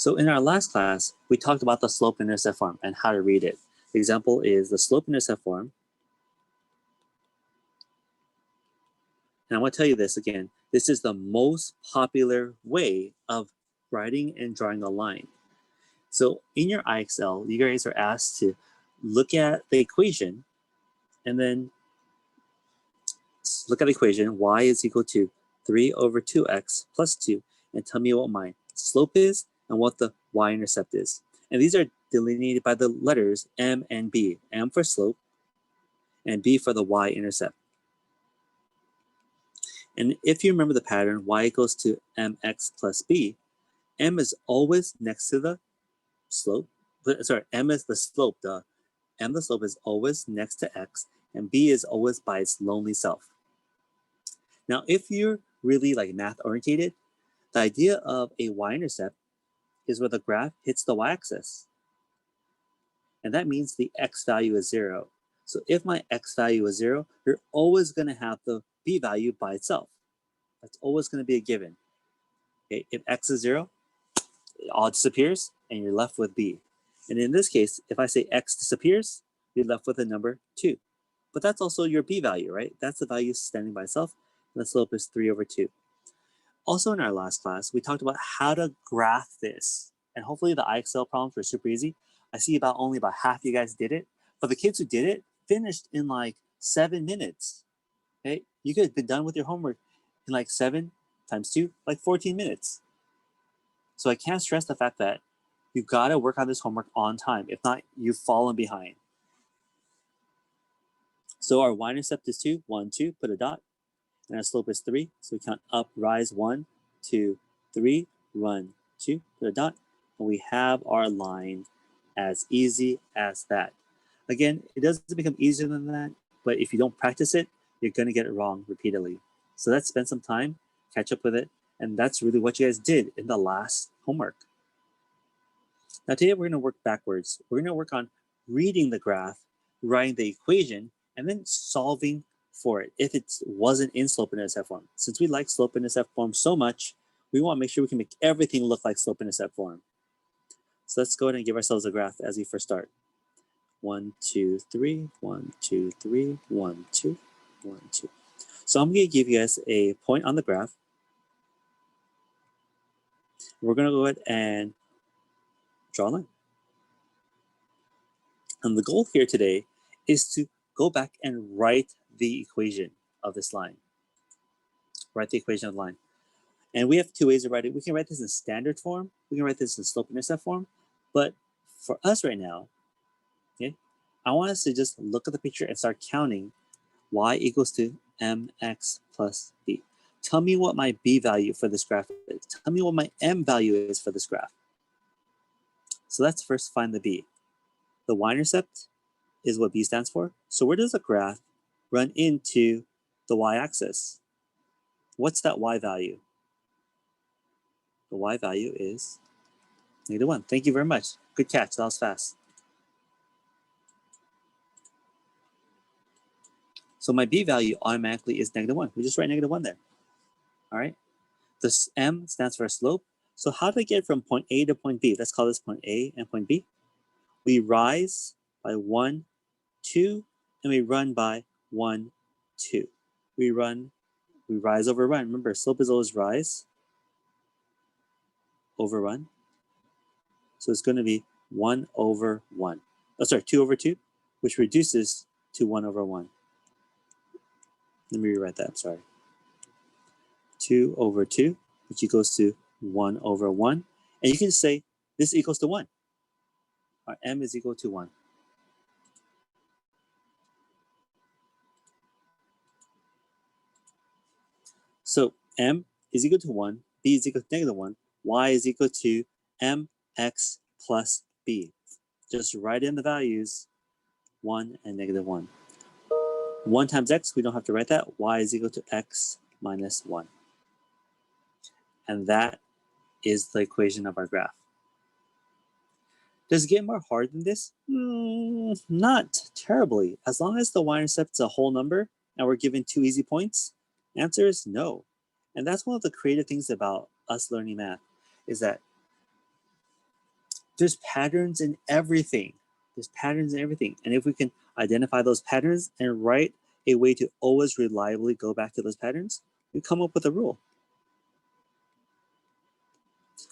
So in our last class, we talked about the slope-intercept form and how to read it. The example is the slope-intercept form. And I want to tell you this again. This is the most popular way of writing and drawing a line. So in your IXL, you guys are asked to look at the equation and then look at the equation. Y is equal to 3 over 2x plus 2. And tell me what my slope is and what the y-intercept is. And these are delineated by the letters M and B. M for slope and B for the y-intercept. And if you remember the pattern, y equals to mx plus b, m is always next to the slope. Sorry, m is the slope. The slope is always next to x, and b is always by its lonely self. Now, if you're really like math orientated, the idea of a y-intercept is where the graph hits the y-axis. And that means the x value is 0. So if my x value is 0, you're always going to have the b value by itself. That's always going to be a given. Okay, if x is 0, it all disappears, and you're left with b. And in this case, if I say x disappears, you're left with the number 2. But that's also your b value, right? That's the value standing by itself, and the slope is 3 over 2. Also in our last class, we talked about how to graph this. And hopefully the IXL problems were super easy. I see only about half you guys did it, but the kids who did it finished in like 7 minutes. Okay, you could have been done with your homework in like 7 times 2, like 14 minutes. So I can't stress the fact that you've got to work on this homework on time. If not, you've fallen behind. So our y-intercept is 2, 1, 2, put a dot. And our slope is 3. So we count up, rise 1, 2, 3, run 2, put a dot. And we have our line as easy as that. Again, it doesn't become easier than that, but if you don't practice it, you're going to get it wrong repeatedly. So let's spend some time, catch up with it, and that's really what you guys did in the last homework. Now today we're going to work backwards. We're going to work on reading the graph, writing the equation, and then solving for it if it wasn't in slope-intercept form. Since we like slope-intercept form so much, we want to make sure we can make everything look like slope-intercept form. So let's go ahead and give ourselves a graph as we first start. 1, 2, 3, 1, 2, 3, 1, 2, 1, 2. So I'm going to give you guys a point on the graph. We're going to go ahead and draw a line. And the goal here today is to go back and write the equation of this line. Write the equation of the line. And we have 2 ways to write it. We can write this in standard form. We can write this in slope-intercept form. But for us right now, okay, I want us to just look at the picture and start counting y equals to mx plus b. Tell me what my b value for this graph is. Tell me what my m value is for this graph. So let's first find the b. The y-intercept is what b stands for. So where does the graph run into the y-axis? What's that y value? The y value is -1. Thank you very much. Good catch. That was fast. So my b value automatically is -1. We just write -1 there. All right. This m stands for slope. So how do I get from point A to point B? Let's call this point A and point B. We rise by 1, 2, and we run by 1, 2. We rise over run. Remember, slope is always rise over run. So it's going to be 1 over 1. Oh, sorry, 2 over 2, which reduces to 1 over 1. Let me rewrite that, I'm sorry. 2 over 2, which equals to 1 over 1. And you can say this equals to 1. Our m is equal to 1. So m is equal to 1, b is equal to -1, y is equal to mx plus b. Just write in the values, 1 and -1. 1 times x, we don't have to write that. Y is equal to x minus 1. And that is the equation of our graph. Does it get more hard than this? Not terribly. As long as the y-intercept is a whole number and we're given 2 easy points, the answer is no. And that's one of the creative things about us learning math, is that There's patterns in everything. There's patterns in everything. And if we can identify those patterns and write a way to always reliably go back to those patterns, we come up with a rule.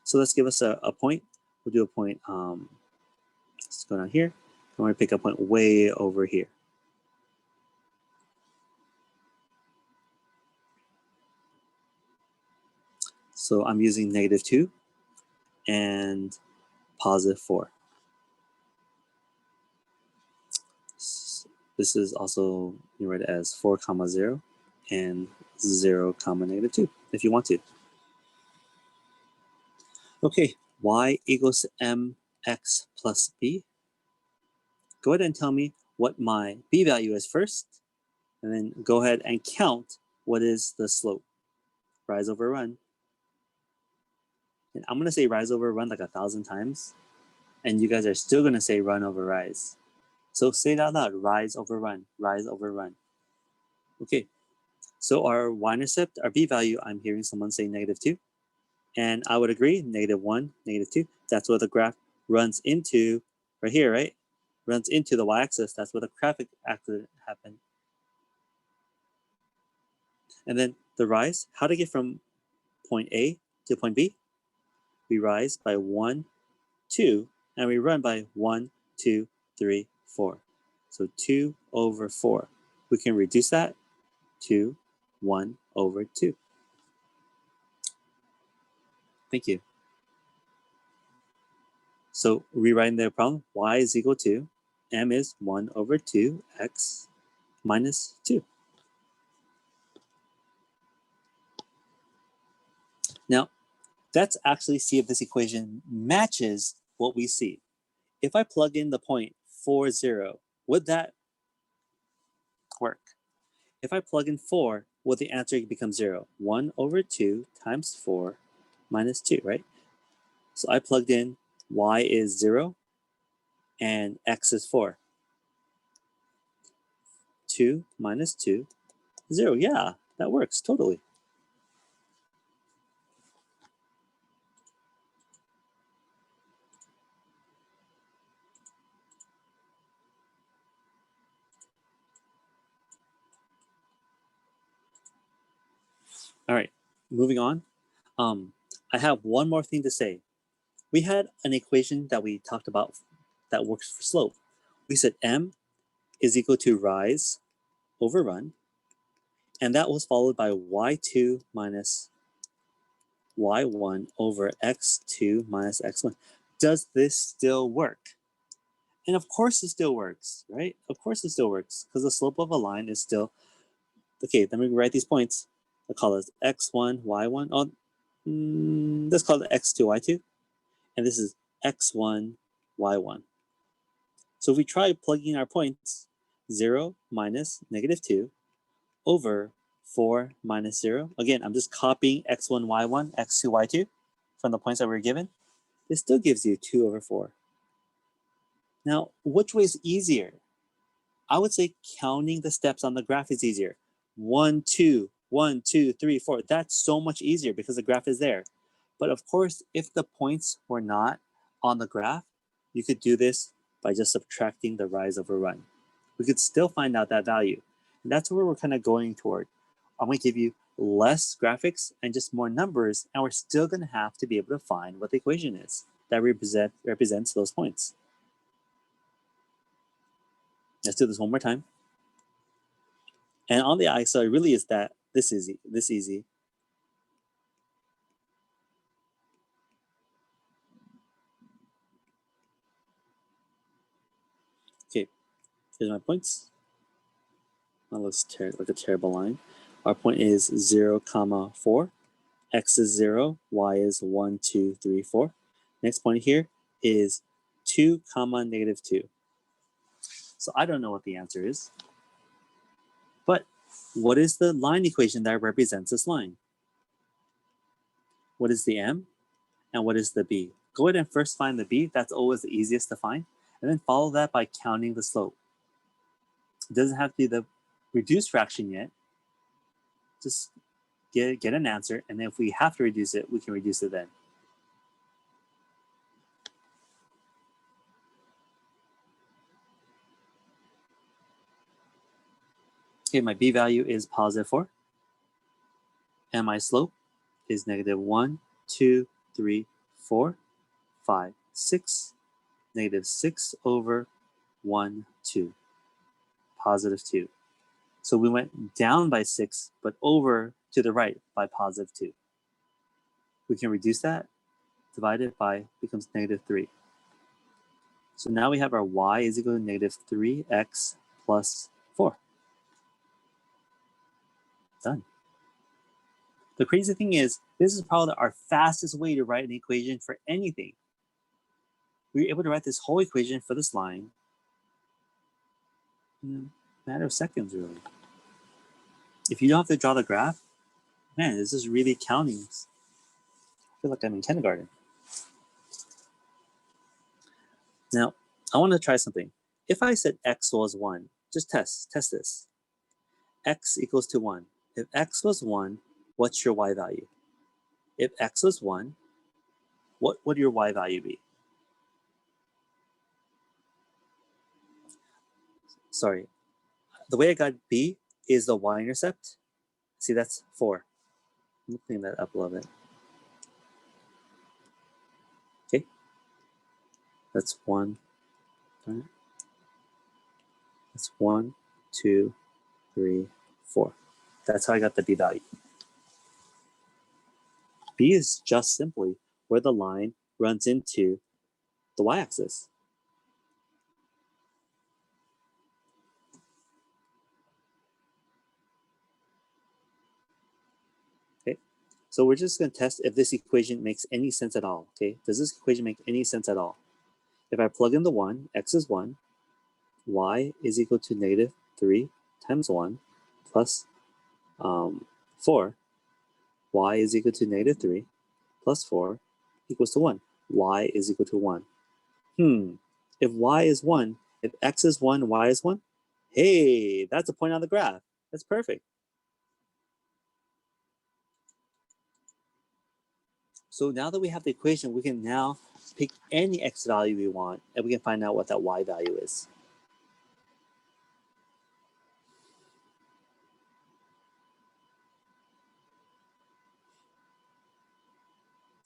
So let's give us a point. We'll do a point, let's go down here. I'm going to pick a point way over here. So I'm using -2 and +4. This is also, you write it as 4, 0 and 0, -2 if you want to. Okay, y equals mx plus b. Go ahead and tell me what my b value is first, and then go ahead and count what is the slope. Rise over run. And I'm going to say rise over run like 1,000 times, and you guys are still going to say run over rise. So say it out loud, rise over run, rise over run. Okay, so our y-intercept, our b value, I'm hearing someone say -2. And I would agree, -1, -2. That's where the graph runs into, right here, right? Runs into the y-axis. That's where the traffic accident happened. And then the rise, how to get from point A to point B? We rise by 1, 2, and we run by 1, 2, 3, 4. So 2 over 4. We can reduce that to 1 over 2. Thank you. So rewriting the problem, y is equal to m is 1 over 2 x minus 2. Now, let's actually see if this equation matches what we see. If I plug in the point 4, 0, would that work? If I plug in 4, will the answer become 0? 1 over 2 times 4 minus 2, right? So I plugged in y is 0 and x is 4. 2 minus 2, 0. Yeah, that works totally. All right, moving on. I have one more thing to say. We had an equation that we talked about that works for slope. We said m is equal to rise over run, and that was followed by y2 minus y1 over x2 minus x1. Does this still work? And of course it still works, right? Of course it still works, because the slope of a line is still, okay, let me write these points. I'll call this x1, y1. Oh, let's call it x2, y2. And this is x1, y1. So if we try plugging our points, 0 minus -2 over 4 minus 0. Again, I'm just copying x1, y1, x2, y2 from the points that we were given. This still gives you 2 over 4. Now, which way is easier? I would say counting the steps on the graph is easier. 1, 2, 1, 2, 3, 4. That's so much easier because the graph is there. But of course, if the points were not on the graph, you could do this by just subtracting the rise over run. We could still find out that value. And that's where we're kind of going toward. I'm going to give you less graphics and just more numbers, and we're still going to have to be able to find what the equation is that represents those points. Let's do this one more time. And on the eye, so it really is that this easy. Okay, here's my points. That looks like a terrible line. Our point is 0, 4. X is 0, y is 1, 2, 3, 4. Next point here is 2, -2. So I don't know what the answer is. But what is the line equation that represents this line? What is the m? And what is the b? Go ahead and first find the b. That's always the easiest to find. And then follow that by counting the slope. It doesn't have to be the reduced fraction yet. Just get an answer, and then if we have to reduce it, we can reduce it then. Okay, my b value is positive 4. And my slope is negative 1, 2, 3, 4, 5, 6, negative 6 over 1, 2, positive 2. So we went down by 6, but over to the right by positive 2. We can reduce that, divide it by, becomes negative 3. So now we have our y is equal to negative 3x plus 4. Done. The crazy thing is, this is probably our fastest way to write an equation for anything. We were able to write this whole equation for this line in a matter of seconds, really. If you don't have to draw the graph, man, this is really counting. I feel like I'm in kindergarten. Now, I want to try something. If I said x was 1, just test this. X equals to 1. If x was 1, what's your y value? If x was 1, what would your y value be? Sorry, the way I got b is the y-intercept. See, that's 4. Let me clean that up a little bit. Okay, that's 1. Right. That's 1, 2, 3, 4. That's how I got the b value. B is just simply where the line runs into the y-axis. Okay, so we're just going to test if this equation makes any sense at all. Okay, does this equation make any sense at all? If I plug in the 1, x is 1, y is equal to negative 3 times 1 plus 4, y is equal to negative 3 plus 4 equals to 1. Y is equal to 1. If y is 1, if x is 1, y is 1, hey, that's a point on the graph. That's perfect. So now that we have the equation, we can now pick any x value we want, and we can find out what that y value is.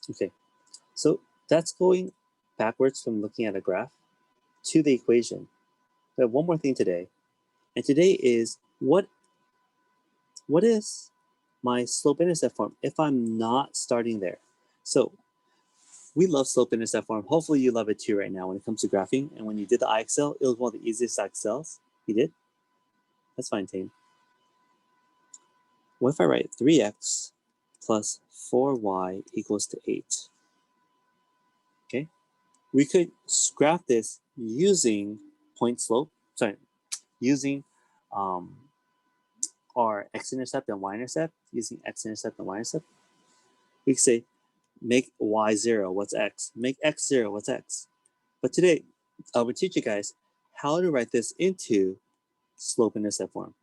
Okay, so that's going backwards from looking at a graph to the equation. We have one more thing today, and today is what is my slope-intercept form if I'm not starting there? So we love slope-intercept form. Hopefully you love it too right now when it comes to graphing. And when you did the IXL, it was one of the easiest IXLs you did. That's fine, Tane. What if I write 3x plus 4y equals to 8? Okay, we could graph this using using our x-intercept and y-intercept, using x-intercept and y-intercept. We could say, make y 0, what's x? Make x 0, what's x? But today, I will teach you guys how to write this into slope-intercept form.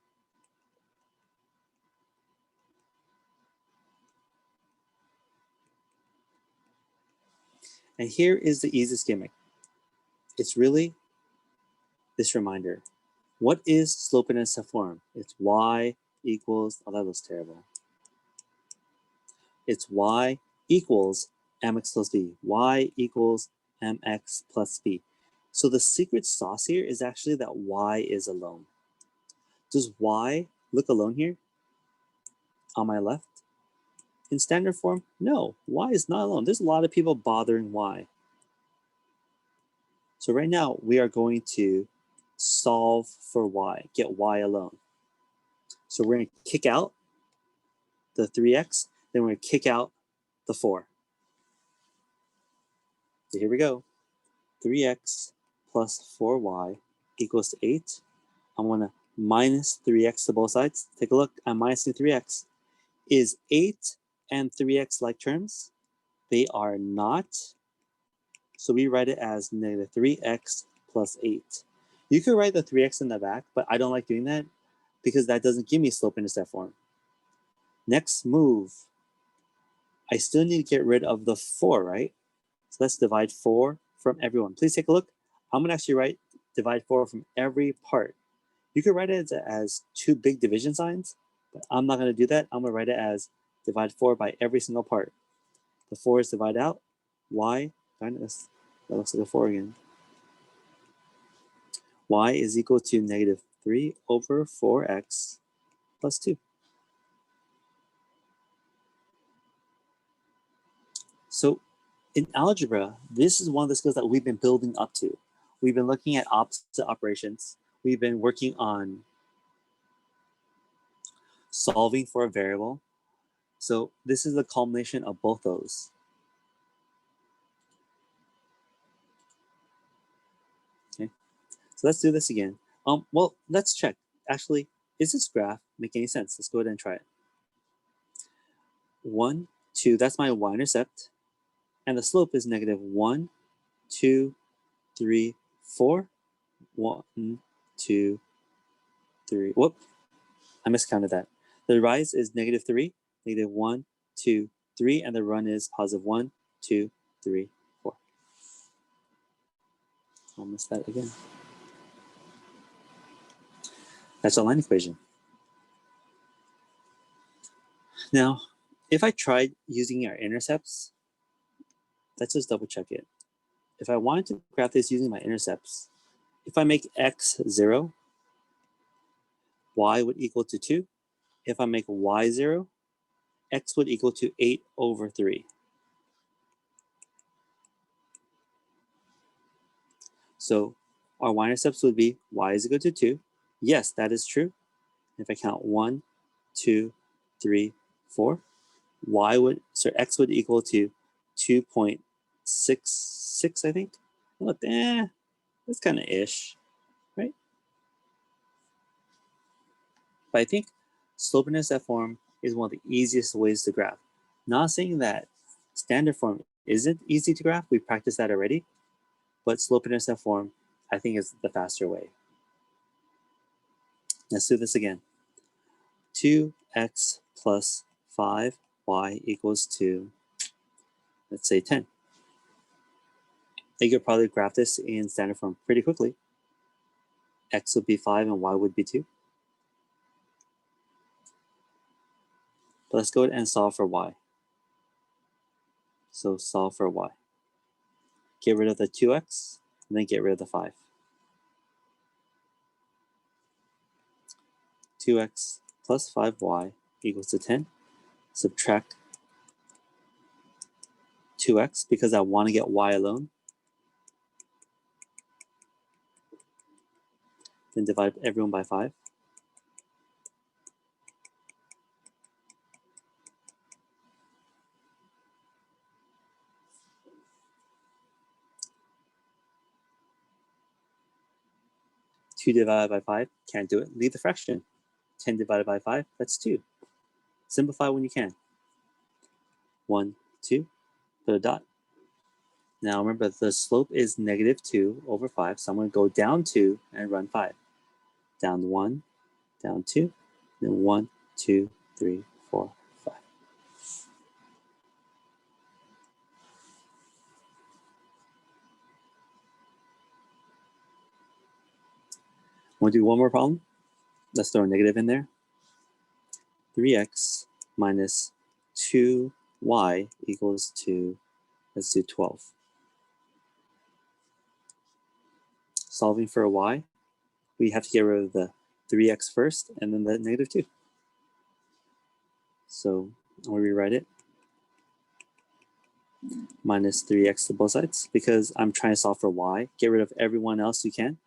And here is the easiest gimmick. It's really this reminder. What is slope-intercept form? It's y equals, oh, that looks terrible. It's y equals mx plus b. Y equals mx plus b. So the secret sauce here is actually that y is alone. Does y look alone here on my left? In standard form, no, y is not alone. There's a lot of people bothering y. So right now, we are going to solve for y, get y alone. So we're going to kick out the 3x, then we're going to kick out the 4. So here we go. 3x plus 4y equals to 8. I'm going to minus 3x to both sides. Take a look, I'm minusing 3x. Is 8 and 3x like terms? They are not. So we write it as negative 3x plus 8. You could write the 3x in the back, but I don't like doing that because that doesn't give me slope-intercept form. Next move, I still need to get rid of the 4, right? So let's divide 4 from everyone. Please take a look. I'm going to actually divide 4 from every part. You could write it as two big division signs, but I'm not going to do that. I'm going to write it as divide 4 by every single part. The 4 is divided out. Y, that looks like a 4 again. Y is equal to negative 3 over 4x plus 2. So in algebra, this is one of the skills that we've been building up to. We've been looking at opposite operations. We've been working on solving for a variable. So this is the culmination of both those. Okay, so let's do this again. Well, let's check. Actually, is this graph make any sense? Let's go ahead and try it. 1, 2, that's my y-intercept. And the slope is negative 1, 2, 3, 4. 1, 2, 3. Whoop, I miscounted that. The rise is negative 3, negative 1, 2, 3, and the run is positive 1, 2, 3, 4. I'll miss that again. That's a line equation. Now, if I tried using our intercepts, let's just double check it. If I wanted to graph this using my intercepts, if I make x 0, y would equal to 2. If I make y 0, x would equal to 8 over 3. So our y-intercepts would be y is equal to 2. Yes, that is true. If I count 1, 2, 3, 4, x would equal to 2.66, I think. Look, that's kind of ish, right? But I think slope intercept form is one of the easiest ways to graph. Not saying that standard form isn't easy to graph. We practiced that already. But slope intercept form, I think, is the faster way. Let's do this again. 2x plus 5y equals to, let's say, 10. You could probably graph this in standard form pretty quickly. X would be 5 and y would be 2. But let's go ahead and solve for y. So solve for y. Get rid of the 2x, and then get rid of the 5. 2x plus 5y equals to 10. Subtract 2x because I want to get y alone. Then divide everyone by 5. Two divided by 5, can't do it. Leave the fraction. 10 divided by 5, that's 2. Simplify when you can. 1, 2, put a dot. Now remember, the slope is negative 2 over 5, so I'm going to go down 2 and run 5. Down 1, down 2, then 1, 2, 3, 4, 5. Want to do one more problem? Let's throw a negative in there. 3x minus 2y equals to, let's do 12. Solving for a y, we have to get rid of the 3x first and then the negative 2. So I'll rewrite it. Minus 3x to both sides because I'm trying to solve for y. Get rid of everyone else you can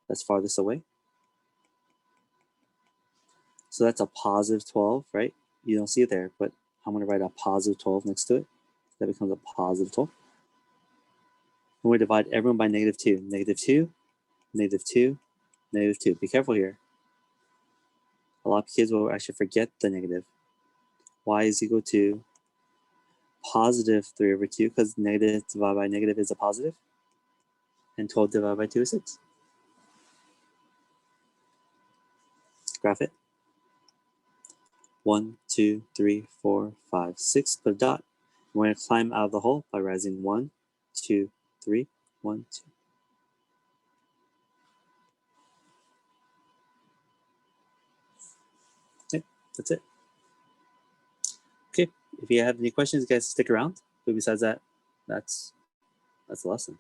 that's farthest away. So that's a positive 12, right? You don't see it there, but I'm going to write a positive 12 next to it. That becomes a positive 12. And we divide everyone by negative 2. Negative 2, negative 2, negative 2. Be careful here. A lot of kids will actually forget the negative. Y is equal to positive 3 over 2 because negative divided by negative is a positive. And 12 divided by 2 is 6. Graph it. 1, 2, 3, 4, 5, 6. Put a dot. We're going to climb out of the hole by rising 1, 2, 3, 1, 2. That's it. Okay, if you have any questions, guys, stick around. But besides that, that's the lesson.